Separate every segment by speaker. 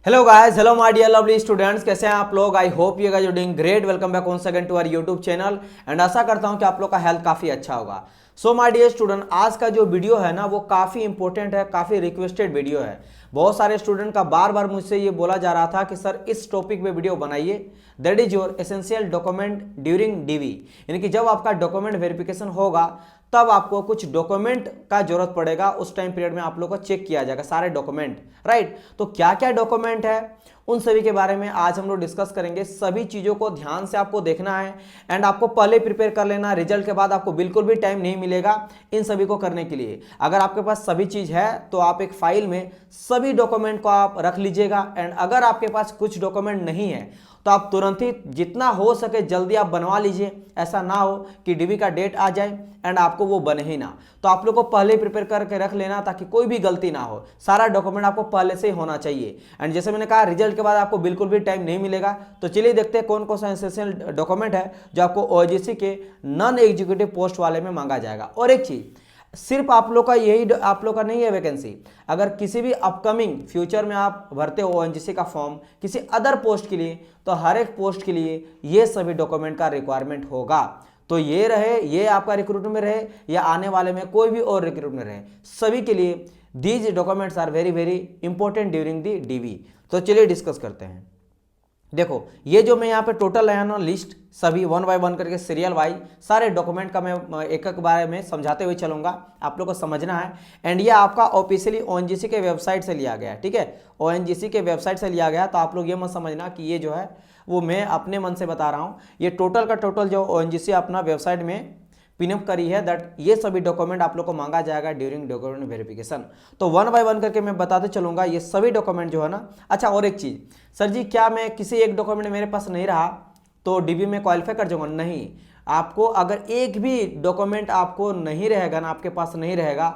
Speaker 1: Hello guys, hello my dear lovely students, कैसे हैं आप लोग। I hope you guys are doing great. Welcome back once again to our YouTube channel and आशा करता हूं कि आप लोग का हेल्थ काफ़ी अच्छा होगा। सो माय डियर स्टूडेंट, आज का जो वीडियो है ना वो काफ़ी इंपॉर्टेंट है, काफ़ी रिक्वेस्टेड वीडियो है। बहुत सारे स्टूडेंट का बार बार मुझसे ये बोला जा रहा था कि सर इस टॉपिक पे वीडियो बनाइए, that is your essential document during DV. यानी कि जब आपका डॉक्यूमेंट वेरिफिकेशन होगा तब आपको कुछ डॉक्यूमेंट का जरूरत पड़ेगा। उस टाइम पीरियड में आप लोग को चेक किया जाएगा सारे डॉक्यूमेंट, राइट। तो क्या क्या डॉक्यूमेंट है उन सभी के बारे में आज हम लोग डिस्कस करेंगे। सभी चीज़ों को ध्यान से आपको देखना है एंड आपको पहले प्रिपेयर कर लेना। रिजल्ट के बाद आपको बिल्कुल भी टाइम नहीं मिलेगा इन सभी को करने के लिए। अगर आपके पास सभी चीज़ है तो आप एक फाइल में सभी डॉक्यूमेंट को आप रख लीजिएगा एंड अगर आपके पास कुछ डॉक्यूमेंट नहीं है तो आप तुरंत ही जितना हो सके जल्दी आप बनवा लीजिए। ऐसा ना हो कि डीवी का डेट आ जाए एंड आपको वो बने ही ना। तो आप लोग को पहले प्रिपेयर करके रख लेना ताकि कोई भी गलती ना हो। सारा डॉक्यूमेंट आपको पहले से ही होना चाहिए एंड जैसे मैंने कहा रिजल्ट के बाद आपको बिल्कुल भी टाइम नहीं मिलेगा। तो चलिए देखते हैं कौन कौन सा एसेंशियल डॉक्यूमेंट है जो आपको ओएनजीसी के नॉन एग्जीक्यूटिव पोस्ट वाले में मांगा जाएगा। और एक चीज़, सिर्फ आप लोग का यही आप लोग का नहीं है वैकेंसी। अगर किसी भी अपकमिंग फ्यूचर में आप भरते हो ओएनजीसी का फॉर्म किसी अदर पोस्ट के लिए तो हर एक पोस्ट के लिए ये सभी डॉक्यूमेंट का रिक्वायरमेंट होगा। तो ये रहे, ये आपका रिक्रूटमेंट में रहे या आने वाले में कोई भी और रिक्रूटमेंट रहे, सभी के लिए these documents are very very important during the DV. तो चलिए डिस्कस करते हैं। देखो ये जो मैं यहाँ पे टोटल लाया ना लिस्ट, सभी वन बाय वन करके सीरियल वाइज सारे डॉक्यूमेंट का मैं एक एक बारे में समझाते हुए चलूंगा, आप लोग को समझना है। एंड ये आपका ऑफिशियली ओएनजीसी के वेबसाइट से लिया गया है, ठीक है। ओएनजीसी के वेबसाइट से लिया गया, तो आप लोग ये मत समझना कि ये जो है वो मैं अपने मन से बता रहा हूँ। ये टोटल का टोटल जो ओएनजीसी अपना वेबसाइट में पिनअप करी है दैट ये सभी डॉक्यूमेंट आप लोग को मांगा जाएगा ड्यूरिंग डॉक्यूमेंट वेरिफिकेशन। तो वन बाय वन करके मैं बताते चलूंगा ये सभी डॉक्यूमेंट जो है ना। अच्छा और एक चीज़, सर जी क्या मैं किसी एक डॉक्यूमेंट मेरे पास नहीं रहा तो डीबी में क्वालिफाई कर जाऊंगा? नहीं, आपको अगर एक भी डॉक्यूमेंट आपको नहीं रहेगा ना, आपके पास नहीं रहेगा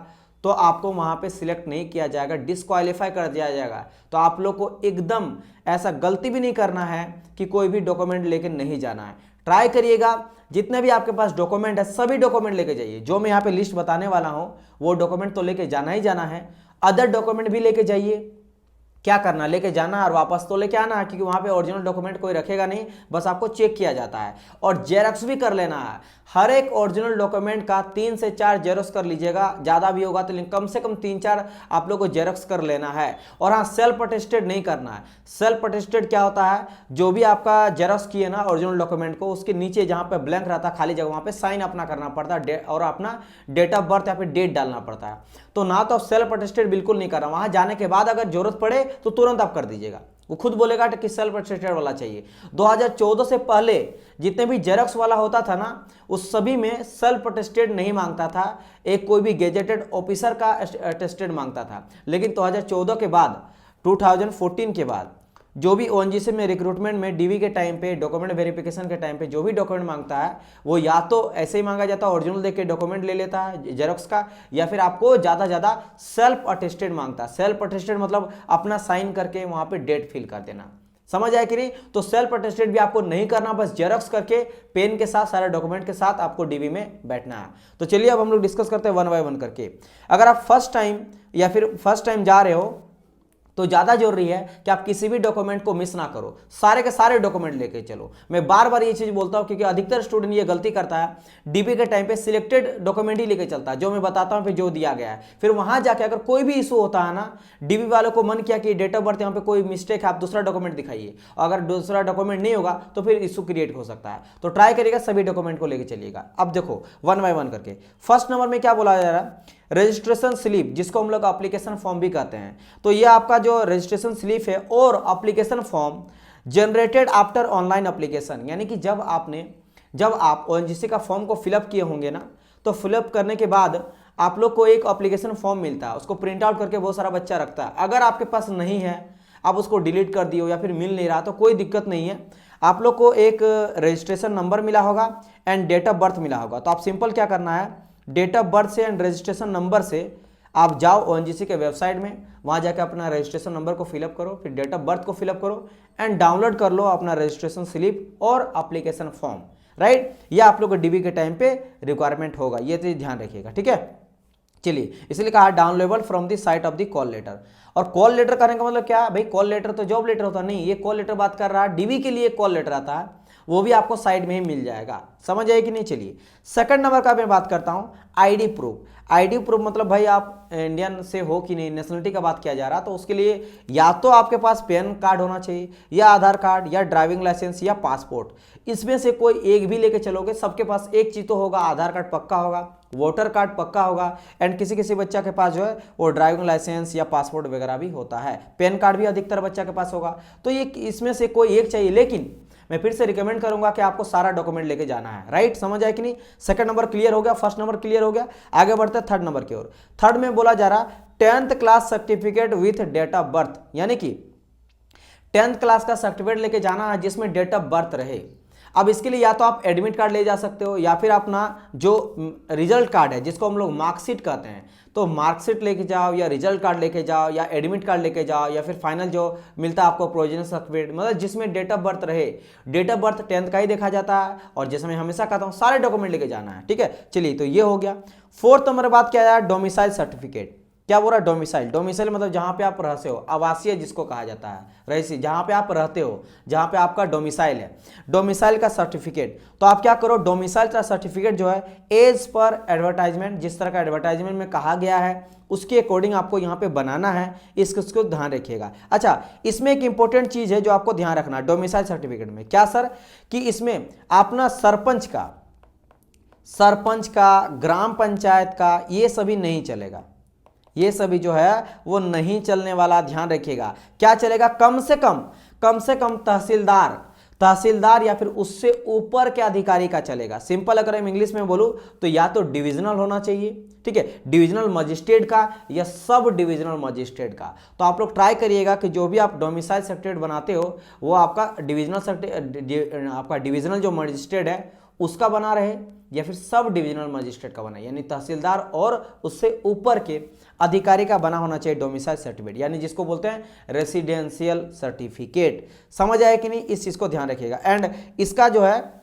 Speaker 1: तो आपको वहाँ पे सिलेक्ट नहीं किया जाएगा, डिसक्वालीफाई कर दिया जाएगा। तो आप लोग को एकदम ऐसा गलती भी नहीं करना है कि कोई भी डॉक्यूमेंट लेके नहीं जाना है। ट्राई करिएगा जितने भी आपके पास डॉक्यूमेंट है सभी डॉक्यूमेंट लेके जाइए। जो मैं यहाँ पे लिस्ट बताने वाला हूँ वो डॉक्यूमेंट तो लेके जाना ही जाना है, अदर डॉक्यूमेंट भी लेके जाइए। क्या करना, लेके जाना और वापस तो लेके आना, क्योंकि वहाँ पे ओरिजिनल डॉक्यूमेंट कोई रखेगा नहीं, बस आपको चेक किया जाता है। और जेरॉक्स भी कर लेना है। हर एक ओरिजिनल डॉक्यूमेंट का 3 से 4 जेरॉक्स कर लीजिएगा, ज़्यादा भी होगा तो कम से कम 3-4 आप लोग को जेरॉक्स कर लेना है। और हाँ, सेल्फ अटेस्टेड नहीं करना है। सेल्फ अटेस्टेड क्या होता है, जो भी आपका जेरॉक्स किए ना ओरिजिनल डॉक्यूमेंट को, उसके नीचे जहाँ पे ब्लैंक रहता है खाली जगह, वहाँ पे साइन अपना करना पड़ता है और अपना डेट ऑफ बर्थ या फिर डेट डालना पड़ता है। तो ना तो सेल्फ अटेस्टेड बिल्कुल नहीं करना, वहाँ जाने के बाद अगर जरूरत पड़े तो तुरंत आप कर दीजिएगा। वो खुद बोलेगा कि सेल्फ अटेस्टेड वाला चाहिए। 2014 से पहले जितने भी जेरॉक्स वाला होता था ना उस सभी में सेल्फ अटेस्टेड नहीं मांगता था, एक कोई भी गेजेटेड ऑफिसर का अटेस्टेड मांगता था। लेकिन 2014 के बाद 2014 के बाद जो भी ओएनजीसी में रिक्रूटमेंट में डीवी के टाइम पे डॉक्यूमेंट वेरिफिकेशन के टाइम पे जो भी डॉक्यूमेंट मांगता है वो या तो ऐसे ही मांगा जाता है, ओरिजिनल देख के डॉक्यूमेंट ले लेता है जेरॉक्स का, या फिर आपको ज़्यादा सेल्फ अटेस्टेड मांगता है। सेल्फ अटेस्टेड मतलब अपना साइन करके वहाँ पे डेट फिल कर देना। समझ आया कि नहीं? तो सेल्फ अटेस्टेड भी आपको नहीं करना, बस जेरॉक्स करके पेन के साथ सारे डॉक्यूमेंट के साथ आपको डीवी में बैठना है। तो चलिए अब हम लोग डिस्कस करते हैं वन बाय वन करके। अगर आप फर्स्ट टाइम या फिर फर्स्ट टाइम जा रहे हो तो ज़्यादा जरूरी है कि आप किसी भी डॉक्यूमेंट को मिस ना करो, सारे के सारे डॉक्यूमेंट लेके चलो। मैं बार बार ये चीज़ बोलता हूँ क्योंकि अधिकतर स्टूडेंट ये गलती करता है, डीपी के टाइम पे सिलेक्टेड डॉक्यूमेंट ही लेके चलता है, जो मैं बताता हूँ फिर जो दिया गया है। फिर वहाँ जाके अगर कोई भी इशू होता है ना, डीपी वालों को मन किया कि डेट ऑफ बर्थ यहाँ पे कोई मिस्टेक है, आप दूसरा डॉक्यूमेंट दिखाइए, अगर दूसरा डॉक्यूमेंट नहीं होगा तो फिर इशू क्रिएट हो सकता है। तो ट्राई करिएगा सभी डॉक्यूमेंट को लेके चलिएगा। अब देखो वन बाय वन करके। फर्स्ट नंबर में क्या बोला जा रहा है, रजिस्ट्रेशन स्लिप, जिसको हम लोग एप्लीकेशन फॉर्म भी कहते हैं। तो ये आपका जो रजिस्ट्रेशन स्लिप है और application form generated after online application, यानी कि जब आप ओएनजीसी का फॉर्म को फिलअप किए होंगे ना, तो फिलअप करने के बाद आप लोग को एक एप्लीकेशन फॉर्म मिलता है, उसको प्रिंट आउट करके बहुत सारा बच्चा रखता है। अगर आपके पास नहीं है, आप उसको डिलीट कर दिए हो या फिर मिल नहीं रहा तो कोई दिक्कत नहीं है। आप लोग को एक रजिस्ट्रेशन नंबर मिला होगा एंड डेट ऑफ बर्थ मिला होगा। तो आप सिंपल क्या करना है, डेट ऑफ बर्थ से एंड रजिस्ट्रेशन नंबर से आप जाओ ओएनजीसी के वेबसाइट में, वहाँ जाकर अपना रजिस्ट्रेशन नंबर को फिलअप करो, फिर डेट ऑफ बर्थ को फिलअप करो एंड डाउनलोड कर लो अपना रजिस्ट्रेशन स्लिप और एप्लीकेशन फॉर्म, राइट। ये आप लोग को डीबी के टाइम पे रिक्वायरमेंट होगा, ये तो ध्यान रखिएगा, ठीक है। चलिए इसलिए कहा downloadable from the site of the call letter. और कॉल लेटर करने का मतलब क्या भाई, कॉल लेटर तो जॉब लेटर होता नहीं, ये कॉल लेटर बात कर रहा है डीवी के लिए कॉल लेटर आता है, वो भी आपको साइट में ही मिल जाएगा। समझ आए कि नहीं। चलिए सेकंड नंबर का मैं बात करता हूं आईडी प्रूफ। आईडी प्रूफ मतलब भाई आप इंडियन से हो कि नहीं, नेशनलिटी का बात किया जा रहा, तो उसके लिए या तो आपके पास पैन कार्ड होना चाहिए या आधार कार्ड या ड्राइविंग लाइसेंस या पासपोर्ट। इसमें से कोई एक भी लेके चलोगे, सबके पास एक चीज तो होगा, आधार कार्ड पक्का होगा, वोटर कार्ड पक्का होगा, एंड किसी किसी बच्चा के पास जो है वो ड्राइविंग लाइसेंस या पासपोर्ट वगैरह भी होता है। पैन कार्ड भी अधिकतर बच्चा के पास होगा। तो ये इसमें से कोई एक चाहिए, लेकिन मैं फिर से रिकमेंड करूंगा कि आपको सारा डॉक्यूमेंट लेके जाना है। राइट, समझ आए कि नहीं। सेकंड नंबर क्लियर हो गया, फर्स्ट नंबर क्लियर हो गया। आगे बढ़ते हैं थर्ड नंबर की ओर। थर्ड में बोला जा रहा 10th class certificate with date of birth, यानी कि 10th क्लास का सर्टिफिकेट लेके जाना है जिसमें डेट ऑफ बर्थ रहे। अब इसके लिए या तो आप एडमिट कार्ड ले जा सकते हो या फिर अपना जो रिजल्ट कार्ड है जिसको हम लोग मार्कशीट कहते हैं, तो मार्कशीट लेके जाओ या रिजल्ट कार्ड लेके जाओ या एडमिट कार्ड लेके जाओ या फिर फाइनल जो मिलता है आपको प्रोविजनल सर्टिफिकेट, मतलब जिसमें डेट ऑफ बर्थ रहे। डेट ऑफ बर्थ 10th का ही देखा जाता है, और जैसे मैं हमेशा कहता हूँ सारे डॉक्यूमेंट लेके जाना है। ठीक है, चलिए तो ये हो गया। फोर्थ नंबर बात किया जाए डोमिसाइल सर्टिफिकेट। क्या बोल रहा है डोमिसाइल, डोमिसाइल मतलब जहां पे आप रहते हो, आवासीय जिसको कहा जाता है, रईसी जहां पे आप रहते हो, जहां पे आपका डोमिसाइल है, डोमिसाइल का सर्टिफिकेट। तो आप क्या करो, डोमिसाइल का सर्टिफिकेट जो है एज पर एडवर्टाइजमेंट, जिस तरह का एडवर्टाइजमेंट में कहा गया है उसके अकॉर्डिंग आपको यहाँ पे बनाना है, इसको ध्यान रखिएगा। अच्छा, इसमें एक इंपॉर्टेंट चीज है जो आपको ध्यान रखना है डोमिसाइल सर्टिफिकेट में। क्या सर, कि इसमें अपना सरपंच का ग्राम पंचायत का ये सभी नहीं चलेगा, ये सभी जो है वो नहीं चलने वाला, ध्यान रखिएगा। क्या चलेगा, कम से कम तहसीलदार या फिर उससे ऊपर के अधिकारी का चलेगा। सिंपल अगर मैं इंग्लिश में बोलूं तो या तो डिविजनल होना चाहिए, ठीक है, डिविजनल मजिस्ट्रेट का या सब डिविजनल मजिस्ट्रेट का। तो आप लोग ट्राई करिएगा कि जो भी आप डोमिसाइल सर्टिफिकेट बनाते हो वो आपका डिविजनल जो मजिस्ट्रेट है उसका बना रहे या फिर सब डिविजनल मजिस्ट्रेट का बना, यानी तहसीलदार और उससे ऊपर के अधिकारी का बना होना चाहिए डोमिसाइल सर्टिफिकेट, यानी जिसको बोलते हैं रेसिडेंशियल सर्टिफिकेट। समझ आया कि नहीं, इस चीज को ध्यान रखिएगा। एंड इसका जो है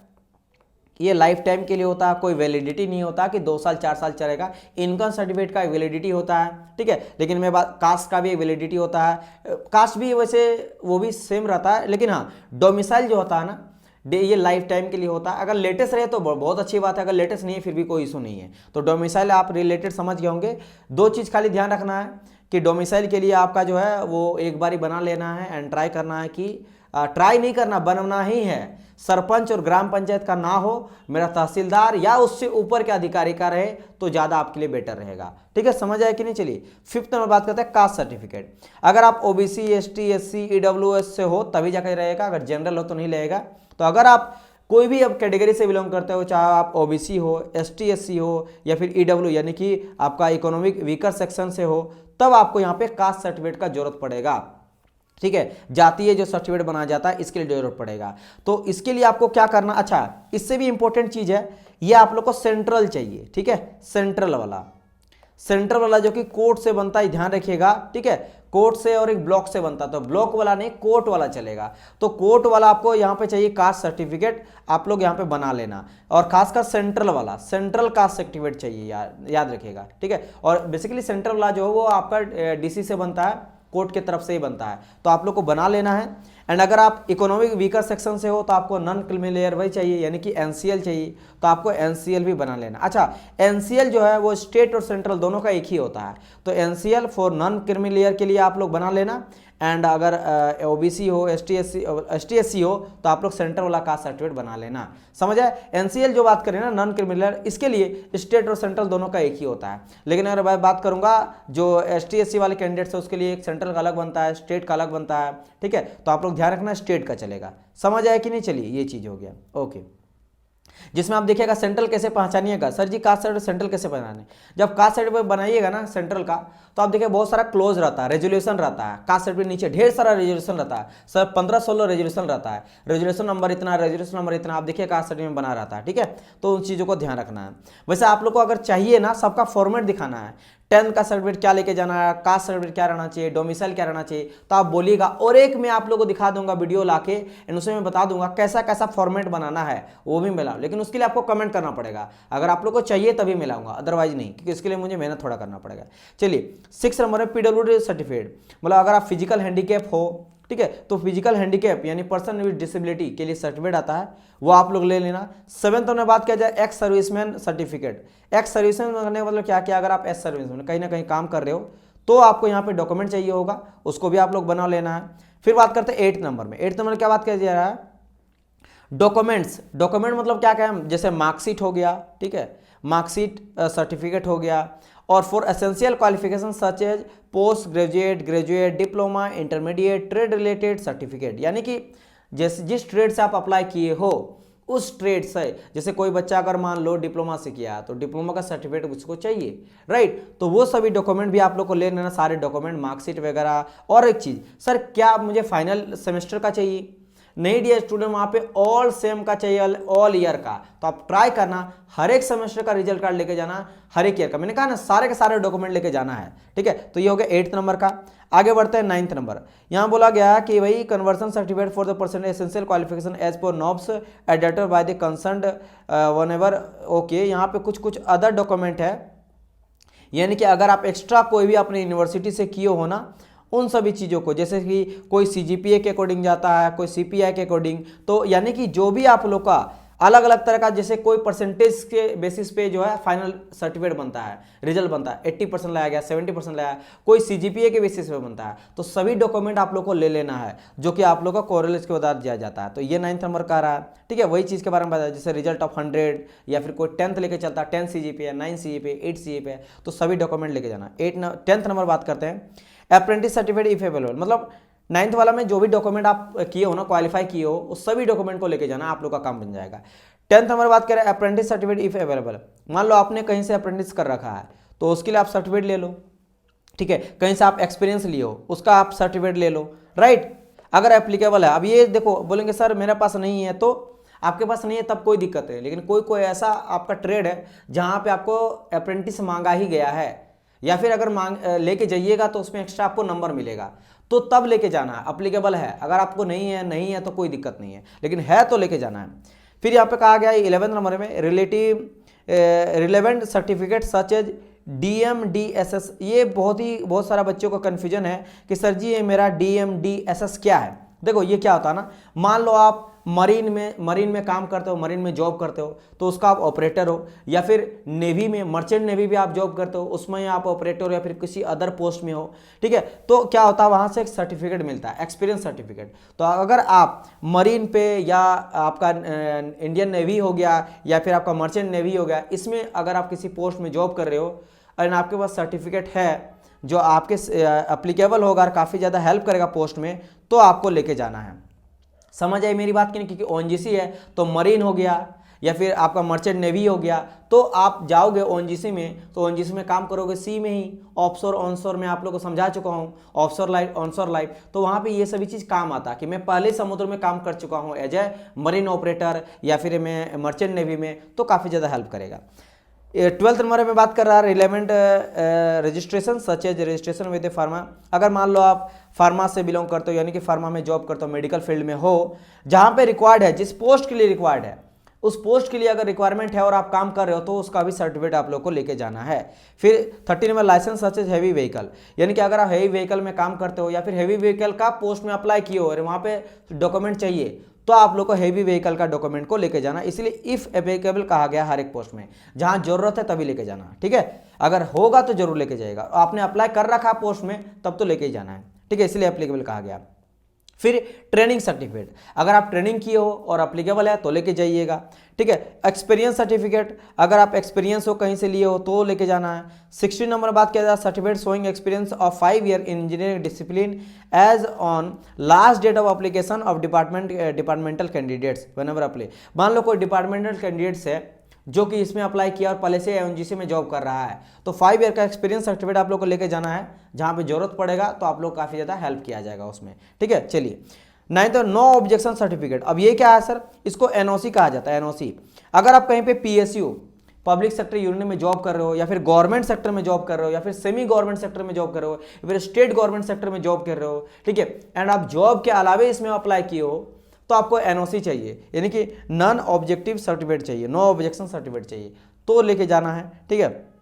Speaker 1: ये लाइफ टाइम के लिए होता है, कोई वैलिडिटी नहीं होता कि 2 साल 4 साल चलेगा। इनकम सर्टिफिकेट का वैलिडिटी होता है, ठीक है, लेकिन मैं बात कास्ट का भी वैलिडिटी होता है। कास्ट भी वैसे वो भी सेम रहता है, लेकिन हाँ डोमिसाइल जो होता है ना ये लाइफ टाइम के लिए होता है। अगर लेटेस्ट रहे तो बहुत अच्छी बात है, अगर लेटेस्ट नहीं है फिर भी कोई इशू नहीं है। तो डोमिसाइल आप रिलेटेड समझ गए होंगे। 2 चीज़ खाली ध्यान रखना है कि डोमिसाइल के लिए आपका जो है वो एक बार ही बना लेना है एंड ट्राई करना है कि ट्राई नहीं करना, बनना ही है। सरपंच और ग्राम पंचायत का ना हो, मेरा तहसीलदार या उससे ऊपर के अधिकारी का रहे तो ज़्यादा आपके लिए बेटर रहेगा। ठीक है, समझ आया कि नहीं। चलिए फिफ्थ नंबर बात करते हैं कास्ट सर्टिफिकेट। अगर आप ओबीसी एसटी एससी ईडब्ल्यूएस से हो तभी जाकर रहेगा, अगर जनरल हो तो नहीं रहेगा। तो अगर आप कोई भी अब कैटेगरी से बिलोंग करते हो, चाहे आप ओबीसी हो, एसटी एससी हो या फिर ईडब्ल्यू यानी कि आपका इकोनॉमिक वीकर सेक्शन से हो, तब आपको यहाँ पे कास्ट सर्टिफिकेट का जरूरत पड़ेगा। ठीक है, जातीय जो सर्टिफिकेट बनाया जाता है इसके लिए जरूरत पड़ेगा। तो इसके लिए आपको क्या करना, अच्छा इससे भी इंपॉर्टेंट चीज है, ये आप लोग को सेंट्रल चाहिए। ठीक है, सेंट्रल वाला जो कि कोर्ट से बनता है, ध्यान रखिएगा। ठीक है, कोर्ट से और एक ब्लॉक से बनता है, तो ब्लॉक वाला नहीं कोर्ट वाला चलेगा। तो कोर्ट वाला आपको यहाँ पे चाहिए कास्ट सर्टिफिकेट, आप लोग यहाँ पे बना लेना। और खासकर सेंट्रल कास्ट सर्टिफिकेट चाहिए, याद रखिएगा। ठीक है, और बेसिकली सेंट्रल वाला जो है वो आपका डीसी से बनता है, कोर्ट के तरफ से ही बनता है, तो आप लोग को बना लेना है। एंड अगर आप इकोनॉमिक वीकर सेक्शन से हो तो आपको नॉन क्रीमी लेयर वही चाहिए, यानी कि एनसीएल चाहिए, तो आपको एनसीएल भी बना लेना। अच्छा, एनसीएल जो है वो स्टेट और सेंट्रल दोनों का एक ही होता है, तो NCL for non creamy layer के लिए आप लोग बना लेना। एंड अगर ओबीसी हो एसटी एससी हो तो आप लोग सेंट्रल वाला कास्ट सर्टिफिकेट बना लेना। समझ आए, एनसीएल जो बात करें ना नॉन क्रिमिनल, इसके लिए स्टेट और सेंट्रल दोनों का एक ही होता है। लेकिन अगर मैं बात करूंगा जो एसटी एससी वाले कैंडिडेट्स है उसके लिए एक सेंट्रल का अलग बनता है, स्टेट का अलग बनता है। ठीक है, तो आप लोग ध्यान रखना स्टेट का चलेगा। समझ आया कि नहीं। चलिए ये चीज हो गया। ओके, जिसमें आप देखिएगा सेंट्रल कैसे पहचानिएगा, सर जी कास्ट सर्टिफिकेट सेंट्रल कैसे पहचाने। जब कास्ट सर्टिफिकेट बनाइएगा ना सेंट्रल का, तो आप देखिए बहुत सारा क्लोज रहता है, रेजोल्यूशन रहता है। कास्ट सर्टिफिकेट नीचे ढेर सारा रेजोल्यूशन रहता है, सर 15-16 रेजोल्यूशन रहता है, रेजोल्यूशन नंबर इतना, आप देखिए कास्ट सर्टिफिकेट बना रहता है। ठीक है, तो उन चीज़ों को ध्यान रखना है। वैसे आप लोग को अगर चाहिए ना सबका फॉर्मेट दिखाना है, 10th का सर्टिफिकेट क्या लेके जाना है, कास्ट सर्टिफिकेट क्या रहना चाहिए, डोमिसाइल क्या रहना चाहिए, तो आप बोलिएगा। और एक मैं आप लोगों को दिखा दूंगा वीडियो लाके, एंड उसमें मैं बता दूंगा कैसा कैसा फॉर्मेट बनाना है, वो भी मिला, लेकिन उसके लिए आपको कमेंट करना पड़ेगा। अगर आप लोग को चाहिए तभी मिलाऊंगा, अदरवाइज नहीं, क्योंकि इसके लिए मुझे मेहनत थोड़ा करना पड़ेगा। चलिए 6 नंबर है PWD सर्टिफिकेट, मतलब अगर आप फिजिकल हैंडीकैप हो, ठीक है, तो फिजिकल हैंडीकैप यानी पर्सन विद डिसेबिलिटी के लिए सर्टिफिकेट आता है, वो आप लोग ले लेना। 7th में बात किया जाए ex serviceman certificate. Ex serviceman करने का मतलब क्या क्या, अगर आप एक्स सर्विसमैन कहीं ना कहीं काम कर रहे हो तो आपको यहाँ पे डॉक्यूमेंट चाहिए होगा, उसको भी आप लोग बना लेना है। फिर बात करते हैं 8th नंबर में। 8th नंबर क्या बात किया जा रहा है, डॉक्यूमेंट्स। डॉक्यूमेंट मतलब क्या क्या है, जैसे मार्कशीट हो गया, ठीक है, मार्कशीट सर्टिफिकेट हो गया, और for essential qualification such as post graduate, graduate, diploma, intermediate, trade related certificate, यानी कि जैसे जिस ट्रेड से आप अप्लाई किए हो उस ट्रेड से, जैसे कोई बच्चा अगर मान लो डिप्लोमा से किया तो डिप्लोमा का सर्टिफिकेट उसको चाहिए, राइट, तो वो सभी डॉक्यूमेंट भी आप लोग को ले लेना, सारे डॉक्यूमेंट, मार्कशीट वगैरह। और एक चीज, सर क्या मुझे फाइनल सेमेस्टर का चाहिए? नहीं डियर स्टूडेंट, वहां पे ऑल सेम का चाहिए, ऑल ईयर का। तो आप ट्राई करना हर एक सेमेस्टर का रिजल्ट कार्ड लेके जाना, हर एक ईयर का, मैंने कहा ना सारे के सारे डॉक्यूमेंट लेके जाना है, ठीक है। तो ये हो गया 8th नंबर का। आगे बढ़ते हैं 9th नंबर। यहां बोला गया कि भाई conversion certificate for the person essential qualification as per norms edited by the concerned one ever. Okay, यहाँ पे कुछ कुछ अदर डॉक्यूमेंट है, यानी कि अगर आप एक्स्ट्रा कोई भी अपनी यूनिवर्सिटी से किए हो ना, उन सभी चीज़ों को, जैसे कि कोई CGPA के अकॉर्डिंग जाता है, कोई CPI के अकॉर्डिंग, तो यानी कि जो भी आप लोग का अलग अलग तरह का, जैसे कोई परसेंटेज के बेसिस पे जो है फाइनल सर्टिफिकेट बनता है, रिजल्ट बनता है, 80% लाया गया, 70% लाया, कोई CGPA के बेसिस पे बनता है, तो सभी डॉक्यूमेंट आप लोग को ले लेना है, जो कि आप लोग का कॉलेज के आधार दिया जाता है। तो ये 9th नंबर का रहा, ठीक है। वही चीज़ के बारे में बताया, जैसे रिजल्ट ऑफ 100, या फिर कोई 10th लेके चलता है, 10 CGPA, 9 CGPA, 8 CGPA, तो सभी डॉक्यूमेंट लेके जाना। 10th नंबर बात करते हैं अप्रेंटिस सर्टिफिकेट इफ अवेलेबल, मतलब 9th वाला में जो भी डॉक्यूमेंट आप किए हो ना, क्वालिफाई किए हो, उस सभी डॉक्यूमेंट को लेके जाना, आप लोग का काम बन जाएगा। 10th नंबर बात करें अप्रेंटिस सर्टिफिकेट इफ अवेलेबल, मान लो आपने कहीं से अप्रेंटिस कर रखा है तो उसके लिए आप सर्टिफिकेट ले लो, ठीक है। कहीं से आप एक्सपीरियंस लिए हो, उसका आप सर्टिफिकेट ले लो, राइट, अगर एप्लीकेबल है। अब ये देखो, बोलेंगे सर मेरे पास नहीं है, तो आपके पास नहीं है तब कोई दिक्कत है, लेकिन कोई कोई ऐसा आपका ट्रेड है जहां पे आपको अप्रेंटिस मांगा ही गया है, या फिर अगर मांग लेके जाइएगा तो उसमें एक्स्ट्रा आपको नंबर मिलेगा, तो तब लेके जाना है, अप्लीकेबल है। अगर आपको नहीं है तो कोई दिक्कत नहीं है, लेकिन है तो लेके जाना है। फिर यहाँ पे कहा गया है 11th नंबर में relevant certificate such as DMDSS। ये बहुत सारा बच्चों को कन्फ्यूजन है कि सर जी ये मेरा DMDSS क्या है। देखो ये क्या होता है ना, मान लो आप मरीन में काम करते हो, मरीन में जॉब करते हो, तो उसका आप ऑपरेटर हो, या फिर नेवी में, मर्चेंट नेवी भी आप जॉब करते हो, उसमें आप ऑपरेटर हो, या फिर किसी अदर पोस्ट में हो, ठीक है। तो क्या होता है, वहां से एक सर्टिफिकेट मिलता है, एक्सपीरियंस सर्टिफिकेट। तो अगर आप मरीन पे, या आपका इंडियन नेवी हो गया, या फिर आपका मर्चेंट नेवी हो गया, इसमें अगर आप किसी पोस्ट में जॉब कर रहे हो और आपके पास सर्टिफिकेट है जो आपके एप्लीकेबल होगा और काफ़ी ज़्यादा हेल्प करेगा पोस्ट में, तो आपको लेके जाना है। समझ आई मेरी बात की नहीं, क्योंकि ONGC है तो मरीन हो गया, या फिर आपका मर्चेंट नेवी हो गया, तो आप जाओगे ONGC में, तो ONGC में काम करोगे सी में ही, ऑफशोर ऑनशोर में आप लोगों को समझा चुका हूँ, ऑफशोर लाइफ ऑनशोर लाइफ, तो वहाँ पे ये सभी चीज़ काम आता है कि मैं पहले समुद्र में काम कर चुका हूँ एज ए मरीन ऑपरेटर, या फिर मैं मर्चेंट नेवी में, तो काफ़ी ज़्यादा हेल्प करेगा। 12th नंबर में बात कर रहा है relevant registration such as registration with pharma. अगर मान लो आप फार्मा से बिलोंग करते हो, यानी कि फार्मा में जॉब करते हो, मेडिकल फील्ड में हो, जहां पे रिक्वायर्ड है, जिस पोस्ट के लिए रिक्वायर्ड है, उस पोस्ट के लिए अगर रिक्वायरमेंट है और आप काम कर रहे हो, तो उसका भी सर्टिफिकेट आप लोग को लेके जाना है। फिर 13 number license such as heavy vehicle, यानी कि अगर आप हैवी व्हीकल में काम करते हो, या फिर हैवी व्हीकल का पोस्ट में अप्लाई किए हो और वहाँ पे डॉक्यूमेंट चाहिए, तो आप लोग को हैवी व्हीकल का डॉक्यूमेंट को लेके जाना। इसलिए इफ एप्लीकेबल कहा गया हर एक पोस्ट में, जहां जरूरत है तभी लेके जाना, ठीक है। अगर होगा तो जरूर लेके जाएगा, आपने अप्लाई कर रखा पोस्ट में तब तो लेके ही जाना है, ठीक है, इसलिए एप्लीकेबल कहा गया। फिर ट्रेनिंग सर्टिफिकेट, अगर आप ट्रेनिंग किए हो और अप्लीकेबल है तो लेके जाइएगा, ठीक है। एक्सपीरियंस सर्टिफिकेट, अगर आप एक्सपीरियंस हो कहीं से लिए हो तो लेके जाना है। 16 नंबर बात किया जाए certificate showing experience of 5 year in engineering discipline as on last date of application of departmental candidates whenever apply. मान लो कोई डिपार्टमेंटल कैंडिडेट्स है जो कि इसमें अप्लाई किया और पहले से ONGC में जॉब कर रहा है, तो 5 ईयर का एक्सपीरियंस सर्टिफिकेट आप लोग को लेके जाना है, जहां पे जरूरत पड़ेगा तो आप लोग काफ़ी ज़्यादा हेल्प किया जाएगा उसमें, ठीक है। चलिए 9th नो ऑब्जेक्शन सर्टिफिकेट। अब ये क्या है सर, इसको NOC कहा जाता है, NOC। अगर आप कहीं पे PSU पब्लिक सेक्टर यूनियन में जॉब कर रहे हो, या फिर गवर्नमेंट सेक्टर में जॉब कर रहे हो, या फिर सेमी गवर्नमेंट सेक्टर में जॉब कर रहे हो, या फिर स्टेट गवर्नमेंट सेक्टर में जॉब कर रहे हो, ठीक है, एंड आप जॉब के अलावे इसमें अप्लाई किए हो, तो आपको एनओसी चाहिए, यानी कि नॉन ऑब्जेक्टिव सर्टिफिकेट चाहिए, नो ऑब्जेक्शन सर्टिफिकेट चाहिए, तो लेके जाना है, ठीक है।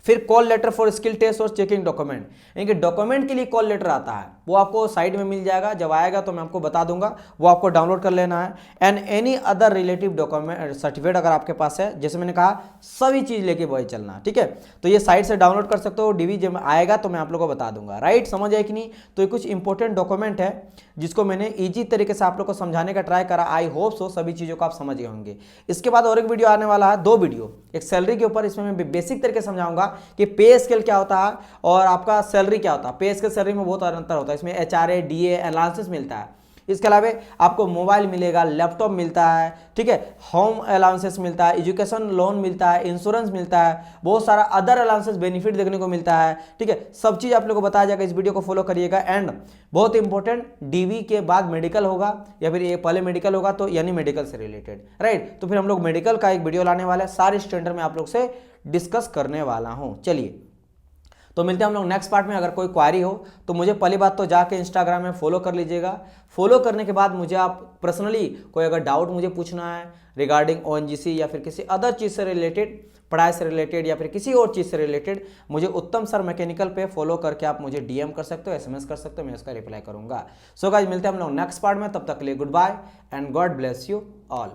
Speaker 1: फिर call letter for skill test और चेकिंग डॉक्यूमेंट, यानी कि डॉक्यूमेंट के लिए कॉल लेटर आता है, वो आपको साइट में मिल जाएगा, जब आएगा तो मैं आपको बता दूंगा, वो आपको डाउनलोड कर लेना है। And any other relative document certificate अगर आपके पास है, जैसे मैंने कहा सभी चीज लेके वही चलना, ठीक है। तो ये साइट से डाउनलोड कर सकते हो, डीवी जब आएगा तो मैं आप लोगों को बता दूंगा, राइट, समझ आए कि नहीं। तो ये कुछ इंपॉर्टेंट डॉक्यूमेंट है जिसको मैंने ईजी तरीके से आप लोग को समझाने का ट्राई करा, आई होप सो सभी चीजों को आप समझ गए होंगे। इसके बाद और एक वीडियो आने वाला है, 2 वीडियो, एक सैलरी के ऊपर, इसमें मैं बेसिक तरीके से समझाऊंगा कि पे स्केल क्या होता है और आपका सैलरी क्या होता है। पे स्केल सैलरी में बहुत अंतर होता है, इसमें एचआरए डीए अलाउंसेस मिलता है, इसके अलावा आपको मोबाइल मिलेगा, लैपटॉप मिलता है, ठीक है, होम अलाउंसेस मिलता है, एजुकेशन लोन मिलता है, इंश्योरेंस मिलता है, बहुत सारा अदर अलाउंसेस बेनिफिट देखने को मिलता है, ठीक है, सब चीज आप लोगों को बताया जाएगा। इस वीडियो को फॉलो करिएगा। एंड बहुत इंपॉर्टेंट, डीवी के बाद मेडिकल होगा या फिर ये पहले मेडिकल होगा, तो यानी मेडिकल से रिलेटेड, राइट। तो फिर हम लोग मेडिकल का एक वीडियो लाने वाले हैं, सारे स्टैंडर्ड में आप लोग से डिस्कस करने वाला हूं। चलिए, तो मिलते हैं हम लोग नेक्स्ट पार्ट में। अगर कोई क्वारी हो तो मुझे पहली बात तो जाके इंस्टाग्राम में फॉलो कर लीजिएगा। फॉलो करने के बाद मुझे आप पर्सनली कोई अगर डाउट मुझे पूछना है रिगार्डिंग ओएनजीसी या फिर किसी अदर चीज़ से रिलेटेड, पढ़ाई से रिलेटेड या फिर किसी और चीज़ से रिलेटेड, मुझे उत्तम सर मैकेनिकल पे फॉलो करके आप मुझे डीएम कर सकते हो, एसएमएस कर सकते हो, मैं उसका रिप्लाई करूंगा। सो गाइस, मिलते हैं हम लोग नेक्स्ट पार्ट में, तब तक के लिए goodbye and God bless you all.